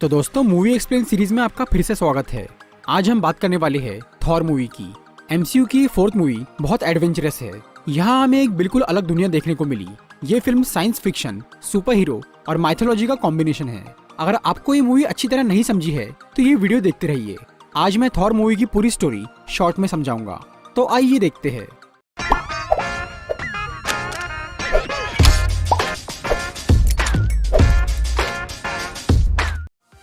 तो दोस्तों, movie explain series में आपका फिर से स्वागत है। आज हम बात करने वाले हैं थॉर मूवी की। एमसीयू की 4th मूवी बहुत एडवेंचरस है। यहाँ हमें एक बिल्कुल अलग दुनिया देखने को मिली। ये film science fiction, super hero और माइथोलॉजी का कॉम्बिनेशन है। अगर आपको ये मूवी अच्छी तरह नहीं समझी है तो ये वीडियो देखते रहिए। आज मैं थॉर मूवी की पूरी स्टोरी शॉर्ट में समझाऊंगा, तो आइए देखते हैं।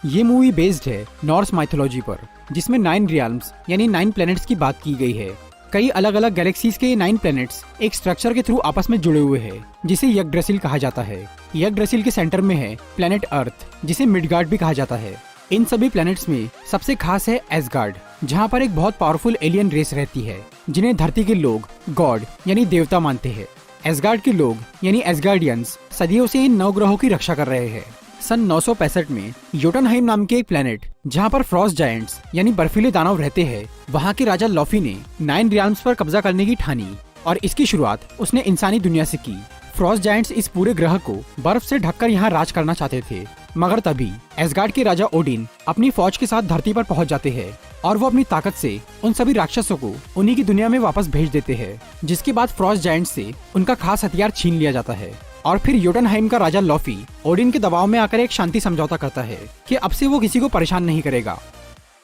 ये मूवी बेस्ड है नॉर्स माइथोलॉजी पर, जिसमें 9 रियल्म्स यानी 9 प्लैनेट्स की बात की गई है। कई अलग अलग गैलेक्सीज के ये 9 प्लैनेट्स एक स्ट्रक्चर के थ्रू आपस में जुड़े हुए हैं, जिसे यग्ड्रसिल कहा जाता है। यग्ड्रसिल के सेंटर में है प्लैनेट अर्थ, जिसे मिडगार्ड भी कहा जाता है। इन सभी प्लैनेट्स में सबसे खास है एसगार्ड, जहाँ पर एक बहुत पावरफुल एलियन रेस रहती है, जिन्हें धरती के लोग गॉड यानी देवता मानते हैं। एसगार्ड के लोग यानी एसगार्डियंस सदियों से इन 9 ग्रहों की रक्षा कर रहे हैं। सन 965 में योटनहाइम नाम के एक प्लेनेट, जहां पर फ्रॉस्ट जायंट्स यानी बर्फीले दानव रहते हैं, वहां के राजा लॉफी ने 9 रियल्म्स पर कब्जा करने की ठानी और इसकी शुरुआत उसने इंसानी दुनिया से की। फ्रॉस्ट जायंट्स इस पूरे ग्रह को बर्फ से ढककर यहाँ राज करना चाहते थे, मगर तभी एसगार्ड के राजा ओडिन अपनी फौज के साथ धरती पर पहुंच जाते हैं और वो अपनी ताकत से उन सभी राक्षसों को उन्हीं की दुनिया में वापस भेज देते हैं, जिसके बाद फ्रॉस्ट जायंट्स से उनका खास हथियार छीन लिया जाता है। और फिर योटनहाइम का राजा लॉफी ओडिन के दबाव में आकर एक शांति समझौता करता है कि अब से वो किसी को परेशान नहीं करेगा।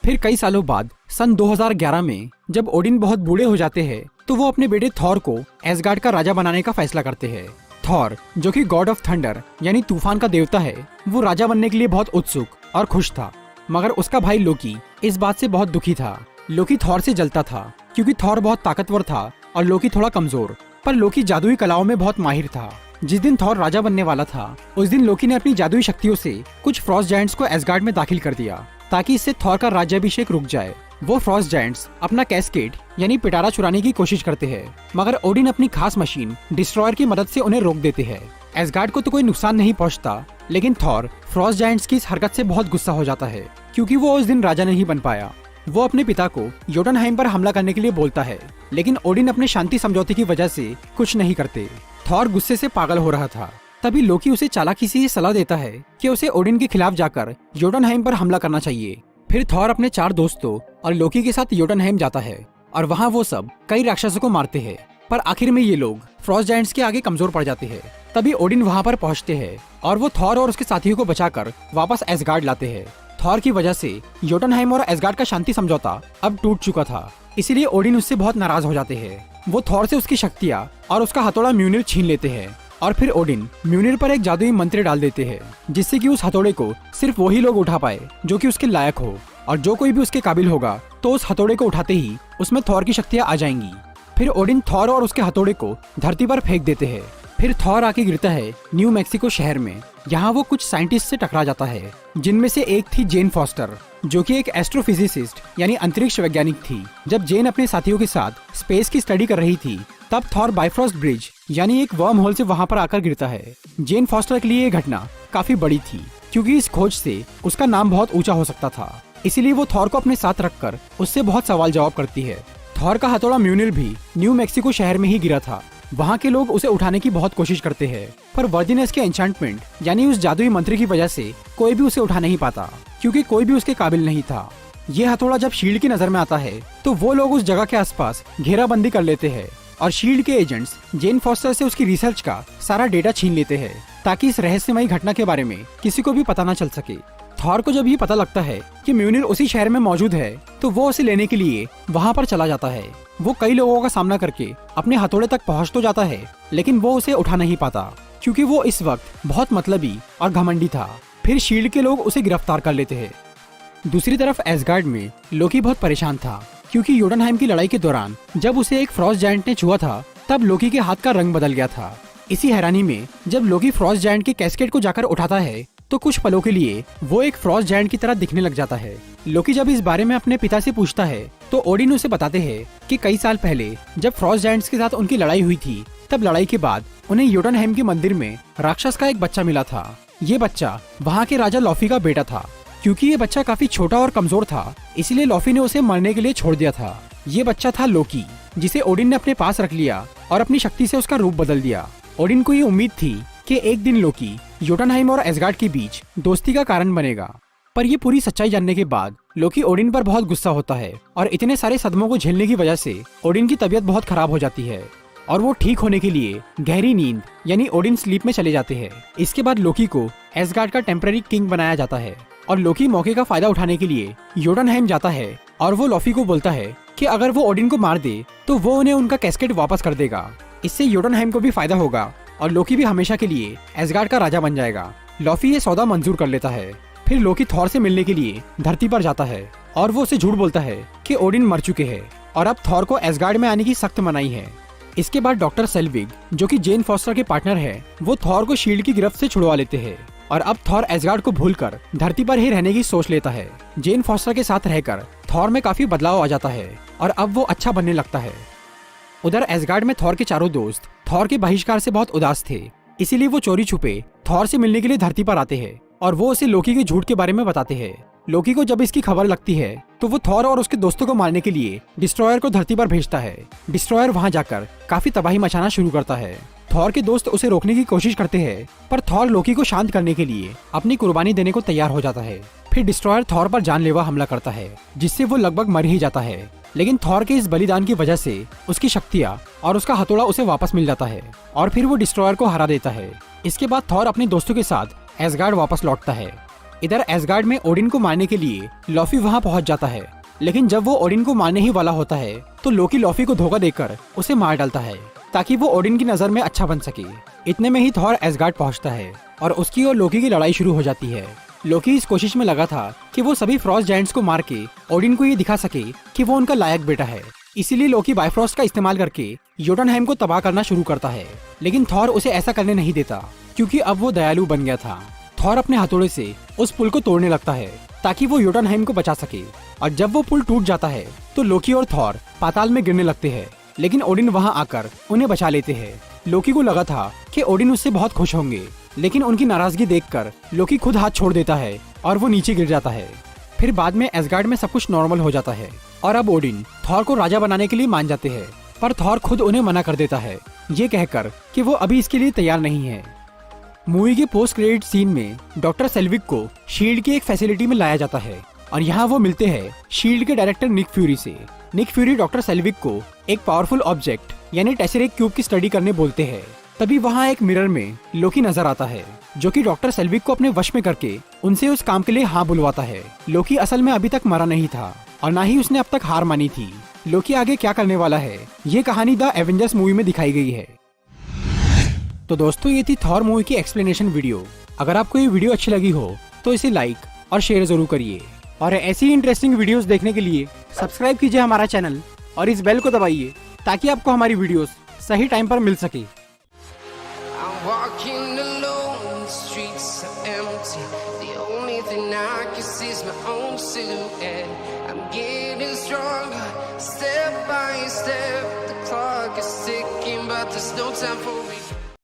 फिर कई सालों बाद सन 2011 में जब ओडिन बहुत बूढ़े हो जाते हैं, तो वो अपने बेटे थॉर को एसगार्ड का राजा बनाने का फैसला करते हैं। थॉर, जो कि गॉड ऑफ थंडर यानी तूफान का देवता है, वो राजा बनने के लिए बहुत उत्सुक और खुश था, मगर उसका भाई लोकी इस बात से बहुत दुखी था। लोकी थॉर से जलता था क्योंकि थॉर बहुत ताकतवर था और लोकी थोड़ा कमजोर, पर लोकी जादुई कलाओं में बहुत माहिर था। जिस दिन थॉर राजा बनने वाला था, उस दिन लोकी ने अपनी जादुई शक्तियों से कुछ फ्रॉस्ट जायंट्स को एसगार्ड में दाखिल कर दिया, ताकि इससे थॉर का राज्याभिषेक रुक जाए। वो फ्रॉस्ट जायंट्स अपना कैस्केड यानी पिटारा चुराने की कोशिश करते हैं, मगर ओडिन अपनी खास मशीन डिस्ट्रॉयर की मदद से उन्हें रोक देते हैं। एसगार्ड को तो कोई नुकसान नहीं पहुंचता, लेकिन थॉर फ्रॉस्ट जायंट्स की इस हरकत से बहुत गुस्सा हो जाता है, क्योंकि वो उस दिन राजा नहीं बन पाया। वो अपने पिता को योटनहाइम पर हमला करने के लिए बोलता है, लेकिन ओडिन अपने शांति समझौते की वजह से कुछ नहीं करते। थॉर गुस्से से पागल हो रहा था। तभी लोकी उसे चालाकी से सलाह देता है कि उसे ओडिन के खिलाफ जाकर योटनहाइम पर हमला करना चाहिए। फिर थॉर अपने 4 दोस्तों और लोकी के साथ योटनहाइम जाता है और वहाँ वो सब कई राक्षसों को मारते हैं, पर आखिर में ये लोग फ्रॉस्ट जायंट्स के आगे कमजोर पड़ जाते हैं। तभी ओडिन वहाँ पर पहुँचते हैं और वो थॉर और उसके साथियों को बचाकर वापस एसगार्ड लाते हैं। थॉर की वजह से योटनहाइम और एसगार्ड का शांति समझौता अब टूट चुका था, इसीलिए ओडिन उससे बहुत नाराज हो जाते हैं। वो थॉर से उसकी शक्तियाँ और उसका हथौड़ा म्यूनिर छीन लेते हैं और फिर ओडिन म्यूनिर पर एक जादुई मंत्र डाल देते हैं, जिससे कि उस हथौड़े को सिर्फ वही लोग उठा पाए जो कि उसके लायक हो, और जो कोई भी उसके काबिल होगा तो उस हथौड़े को उठाते ही उसमें थॉर की शक्तियाँ आ जाएंगी। फिर ओडिन थॉर और उसके हथौड़े को धरती पर फेंक देते हैं। फिर थॉर आके गिरता है न्यू मैक्सिको शहर में। यहाँ वो कुछ साइंटिस्ट से टकरा जाता है, जिनमें से एक थी जेन फॉस्टर, जो कि एक एस्ट्रोफिजिसिस्ट यानी अंतरिक्ष वैज्ञानिक थी। जब जेन अपने साथियों के साथ स्पेस की स्टडी कर रही थी, तब थॉर बाइफ्रॉस्ट ब्रिज यानी एक वर्म होल से वहाँ पर आकर गिरता है। जेन फॉस्टर के लिए ये घटना काफी बड़ी थी, क्योंकि इस खोज से उसका नाम बहुत ऊंचा हो सकता था, इसीलिए वो थॉर को अपने साथ रखकर उससे बहुत सवाल जवाब करती है। थॉर का हथौड़ा म्यूनिर भी न्यू मैक्सिको शहर में ही गिरा था। वहाँ के लोग उसे उठाने की बहुत कोशिश करते हैं, पर वर्दिनेस के एन्चेंटमेंट यानी उस जादुई मंत्र की वजह से कोई भी उसे उठा नहीं पाता, क्योंकि कोई भी उसके काबिल नहीं था। ये हथौड़ा जब शील्ड की नजर में आता है, तो वो लोग उस जगह के आसपास घेराबंदी कर लेते हैं और शील्ड के एजेंट्स जेन फॉस्टर से उसकी रिसर्च का सारा डेटा छीन लेते हैं, ताकि इस रहस्यमयी घटना के बारे में किसी को भी पता न चल सके। थॉर को जब ये पता लगता है कि म्यूनिर उसी शहर में मौजूद है, तो वो उसे लेने के लिए वहाँ पर चला जाता है। वो कई लोगों का सामना करके अपने हथौड़े तक पहुँच तो जाता है, लेकिन वो उसे उठा नहीं पाता, क्योंकि वो इस वक्त बहुत मतलबी और घमंडी था। फिर शील्ड के लोग उसे गिरफ्तार कर लेते हैं। दूसरी तरफ एसगार्ड में लोकी बहुत परेशान था, क्योंकि योटनहाइम की लड़ाई के दौरान जब उसे एक फ्रॉस्ट जायंट ने छुआ था, तब लोकी के हाथ का रंग बदल गया था। इसी हैरानी में जब लोकी फ्रॉस्ट जायंट के कैस्केड को जाकर उठाता है, तो कुछ पलों के लिए वो एक फ्रॉस्ट जायंट की तरह दिखने लग जाता है। लोकी जब इस बारे में अपने पिता से पूछता है, तो ओडिन उसे बताते हैं कि कई साल पहले जब फ्रॉस्ट जायंट्स के साथ उनकी लड़ाई हुई थी, तब लड़ाई के बाद उन्हें योटनहाइम के मंदिर में राक्षस का एक बच्चा मिला था। ये बच्चा वहाँ के राजा लॉफी का बेटा था। क्योंकि ये बच्चा काफी छोटा और कमजोर था, इसलिए लॉफी ने उसे मरने के लिए छोड़ दिया था। ये बच्चा था लोकी, जिसे ओडिन ने अपने पास रख लिया और अपनी शक्ति से उसका रूप बदल दिया। ओडिन को ये उम्मीद थी कि एक दिन लोकी योटनहाइम और एसगार्ड के बीच दोस्ती का कारण बनेगा। पर ये पूरी सच्चाई जानने के बाद लोकी ओडिन पर बहुत गुस्सा होता है और इतने सारे सदमों को झेलने की वजह से ओडिन की तबीयत बहुत खराब हो जाती है और वो ठीक होने के लिए गहरी नींद यानी ओडिन स्लीप में चले जाते हैं। इसके बाद लोकी को एसगार्ड का टेम्पररी किंग बनाया जाता है और लोकी मौके का फायदा उठाने के लिए योटुनहेम जाता है और वो लॉफी को बोलता है कि अगर वो ओडिन को मार दे तो वो उन्हें उनका कैस्केट वापस कर देगा। इससे योटुनहेम को भी फायदा होगा और लोकी भी हमेशा के लिए एसगार्ड का राजा बन जाएगा। लॉफी ये सौदा मंजूर कर लेता है। फिर लोकी थॉर से मिलने के लिए धरती पर जाता है और वो उसे झूठ बोलता है कि ओडिन मर चुके हैं और अब थॉर को एसगार्ड में आने की सख्त मनाही है। इसके बाद डॉक्टर सेल्विग जो कि जेन फॉस्टर के पार्टनर है, वो थॉर को शील्ड की गिरफ्त से छुड़वा लेते हैं और अब थॉर एसगार्ड को भूलकर धरती पर ही रहने की सोच लेता है। जेन फॉस्टर के साथ रहकर थॉर में काफी बदलाव आ जाता है और अब वो अच्छा बनने लगता है। उधर एसगार्ड में थॉर के चारों दोस्त थॉर के बहिष्कार से बहुत उदास थे, इसीलिए वो चोरी छुपे थॉर से मिलने के लिए धरती पर आते हैं और वो उसे लोकी के झूठ के बारे में बताते हैं। लोकी को जब इसकी खबर लगती है तो वो थॉर और उसके दोस्तों को मारने के लिए डिस्ट्रॉयर को धरती पर भेजता है। डिस्ट्रॉयर वहां जाकर काफी तबाही मचाना शुरू करता है। थॉर के दोस्त उसे रोकने की कोशिश करते हैं पर थॉर लोकी को शांत करने के लिए अपनी कुर्बानी देने को तैयार हो जाता है। फिर डिस्ट्रॉयर थॉर पर जानलेवा हमला करता है जिससे वो लगभग मर ही जाता है, लेकिन थॉर के इस बलिदान की वजह से उसकी शक्तियाँ और उसका हथौड़ा उसे वापस मिल जाता है और फिर वो डिस्ट्रॉयर को हरा देता है। इसके बाद थॉर अपने दोस्तों के साथ एसगार्ड वापस लौटता है। इधर एसगार्ड में ओडिन को मारने के लिए लॉफी वहां पहुंच जाता है, लेकिन जब वो ओडिन को मारने ही वाला होता है तो लोकी लॉफी को धोखा देकर उसे मार डालता है ताकि वो ओडिन की नजर में अच्छा बन सके। इतने में ही थॉर एसगार्ड पहुंचता है और उसकी और लोकी की लड़ाई शुरू हो जाती है। लोकी इस कोशिश में लगा था कि वो सभी फ्रॉस्ट जायंट्स को मार के ओडिन को ये दिखा सके कि वो उनका लायक बेटा है। इसीलिए लोकी बायफ्रॉस्ट का इस्तेमाल करके योटुनहेम को तबाह करना शुरू करता है, लेकिन थॉर उसे ऐसा करने नहीं देता क्योंकि अब वो दयालु बन गया था। थॉर अपने हथौड़े से उस पुल को तोड़ने लगता है ताकि वो योटुनहेम को बचा सके और जब वो पुल टूट जाता है तो लोकी और थॉर पाताल में गिरने लगते हैं, लेकिन ओडिन वहां आकर उन्हें बचा लेते हैं। लोकी को लगा था कि ओडिन उससे बहुत खुश होंगे, लेकिन उनकी नाराजगी देखकर लोकी खुद हाथ छोड़ देता है और वो नीचे गिर जाता है। फिर बाद में एसगार्ड में सब कुछ नॉर्मल हो जाता है और अब ओडिन थॉर को राजा बनाने के लिए मान जाते हैं, पर थॉर खुद उन्हें मना कर देता है ये कहकर कि वो अभी इसके लिए तैयार नहीं है। मूवी के पोस्ट क्रेडिट सीन में डॉक्टर सेल्विग को शील्ड की एक फैसिलिटी में लाया जाता है और यहाँ वो मिलते हैं शील्ड के डायरेक्टर निक फ्यूरी से। निक फ्यूरी डॉक्टर सेल्विग को एक पावरफुल ऑब्जेक्ट यानी टेसरेक्ट क्यूब की स्टडी करने बोलते हैं। तभी वहाँ एक मिरर में लोकी नजर आता है जो कि डॉक्टर सेल्विग को अपने वश में करके उनसे उस काम के लिए हाँ बुलवाता है। लोकी असल में अभी तक मरा नहीं था और न ही उसने अब तक हार मानी थी। लोकी आगे क्या करने वाला है ये कहानी द एवेंजर्स मूवी में दिखाई गई है। तो दोस्तों ये थी थॉर मूवी की एक्सप्लेनेशन वीडियो। अगर आपको ये वीडियो अच्छी लगी हो तो इसे लाइक और शेयर जरूर करिए और ऐसी ही इंटरेस्टिंग वीडियोस देखने के लिए सब्सक्राइब कीजिए हमारा चैनल और इस बेल को दबाइए ताकि आपको हमारी वीडियोस सही टाइम पर मिल सके। Walking alone, the streets are empty. The only thing I can see is my own silhouette. I'm getting stronger, step by step. The clock is ticking, but there's no time for me.